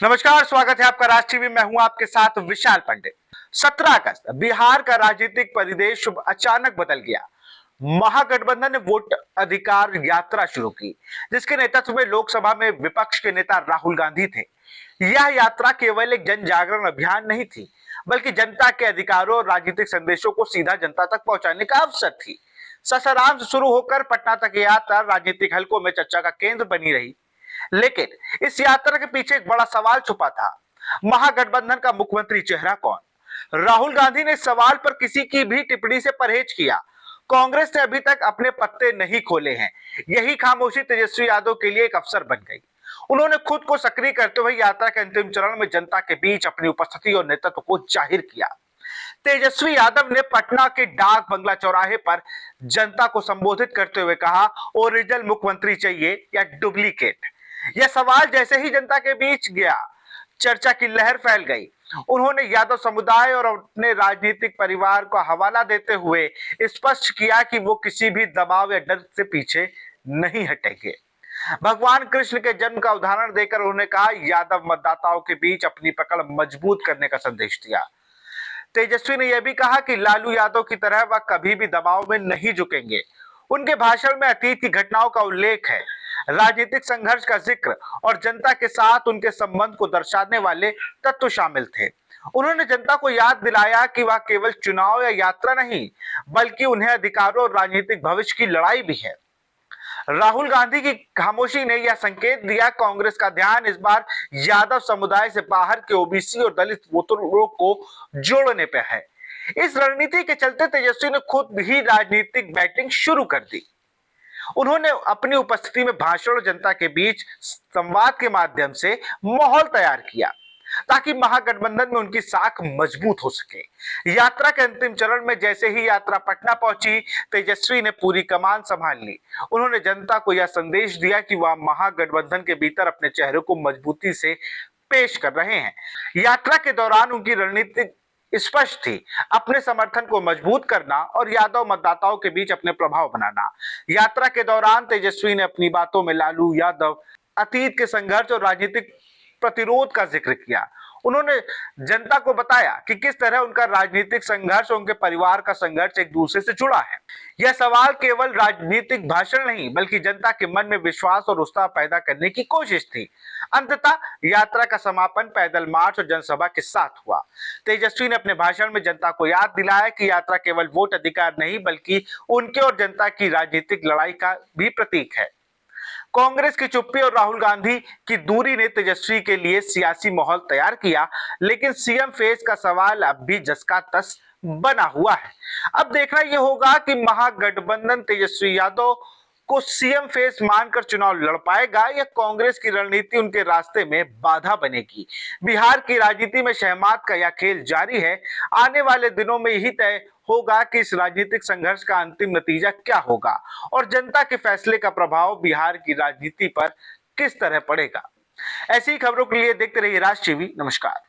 नमस्कार, स्वागत है आपका राष्ट्रीय टीवी। मैं हूं आपके साथ विशाल पंडित। 17 अगस्त बिहार का राजनीतिक परिदृश्य अचानक बदल गया। महागठबंधन ने वोट अधिकार यात्रा शुरू की, जिसके नेतृत्व में लोकसभा में विपक्ष के नेता राहुल गांधी थे। यह यात्रा केवल एक जन जागरण अभियान नहीं थी, बल्कि जनता के अधिकारों और राजनीतिक संदेशों को सीधा जनता तक पहुंचाने का अवसर थी। ससाराम से शुरू होकर पटना तक यात्रा राजनीतिक हलकों में चर्चा का केंद्र बनी रही। लेकिन इस यात्रा के पीछे एक बड़ा सवाल छुपा था। महागठबंधन का मुख्यमंत्री चेहरा कौन? राहुल गांधी ने इस सवाल पर किसी की भी टिप्पणी से परहेज किया। कांग्रेस ने अभी तक अपने पत्ते नहीं खोले हैं। यही खामोशी तेजस्वी यादव के लिए एक अवसर बन गई। उन्होंने खुद को सक्रिय करते हुए यात्रा के अंतिम चरण में जनता के बीच अपनी उपस्थिति और नेतृत्व को जाहिर किया। तेजस्वी यादव ने पटना के डाक बंगला चौराहे पर जनता को संबोधित करते हुए कहा, ओरिजिनल मुख्यमंत्री चाहिए या डुप्लीकेट? यह सवाल जैसे ही जनता के बीच गया, चर्चा की लहर फैल गई। उन्होंने यादव समुदाय और अपने राजनीतिक परिवार का हवाला देते हुए स्पष्ट किया कि वो किसी भी दबाव या डर से पीछे नहीं हटेंगे। भगवान कृष्ण के जन्म का उदाहरण देकर उन्होंने कहा, यादव मतदाताओं के बीच अपनी पकड़ मजबूत करने का संदेश दिया। तेजस्वी ने यह भी कहा कि लालू यादव की तरह वह कभी भी दबाव में नहीं झुकेंगे। उनके भाषण में अतीत की घटनाओं का उल्लेख है, राजनीतिक संघर्ष का जिक्र और जनता के साथ उनके संबंध को दर्शाने वाले तत्व शामिल थे। उन्होंने जनता को याद दिलाया कि वह केवल चुनाव या यात्रा नहीं, बल्कि उन्हें अधिकारों और राजनीतिक भविष्य की लड़ाई भी है। राहुल गांधी की खामोशी ने यह संकेत दिया, कांग्रेस का ध्यान इस बार यादव समुदाय से बाहर के ओबीसी और दलित वोटरों को जोड़ने पर है। इस रणनीति के चलते तेजस्वी ने खुद ही राजनीतिक बैटिंग शुरू कर दी। उन्होंने अपनी उपस्थिति में भाषण और जनता के बीच संवाद के माध्यम से माहौल तैयार किया, ताकि महागठबंधन में उनकी साख मजबूत हो सके। यात्रा के अंतिम चरण में जैसे ही यात्रा पटना पहुंची, तेजस्वी ने पूरी कमान संभाल ली। उन्होंने जनता को यह संदेश दिया कि वह महागठबंधन के भीतर अपने चेहरे को मजबूती से पेश कर रहे हैं। यात्रा के दौरान उनकी रणनीति स्पष्ट थी, अपने समर्थन को मजबूत करना और यादव मतदाताओं के बीच अपने प्रभाव बनाना। यात्रा के दौरान तेजस्वी ने अपनी बातों में लालू यादव, अतीत के संघर्ष और राजनीतिक प्रतिरोध का जिक्र किया। उन्होंने जनता को बताया कि किस तरह उनका राजनीतिक संघर्ष और उनके परिवार का संघर्ष एक दूसरे से जुड़ा है। यह सवाल केवल राजनीतिक भाषण नहीं, बल्कि जनता के मन में विश्वास और उत्साह पैदा करने की कोशिश थी। अंततः यात्रा का समापन पैदल मार्च और जनसभा के साथ हुआ। तेजस्वी ने अपने भाषण में जनता को याद दिलाया कि यात्रा केवल वोट अधिकार नहीं, बल्कि उनके और जनता की राजनीतिक लड़ाई का भी प्रतीक है। कांग्रेस की चुप्पी और राहुल गांधी की दूरी ने तेजस्वी के लिए सियासी माहौल तैयार किया, लेकिन सीएम फेस का सवाल अब भी जस का तस बना हुआ है। अब देखना यह होगा कि महागठबंधन तेजस्वी यादव को सीएम फेस मानकर चुनाव लड़ पाएगा या कांग्रेस की रणनीति उनके रास्ते में बाधा बनेगी। बिहार की राजनीति में शहमात का यह खेल जारी है। आने वाले दिनों में यही तय होगा कि इस राजनीतिक संघर्ष का अंतिम नतीजा क्या होगा और जनता के फैसले का प्रभाव बिहार की राजनीति पर किस तरह पड़ेगा। ऐसी ही खबरों के लिए देखते रहिए राष्ट्रीय टीवी। नमस्कार।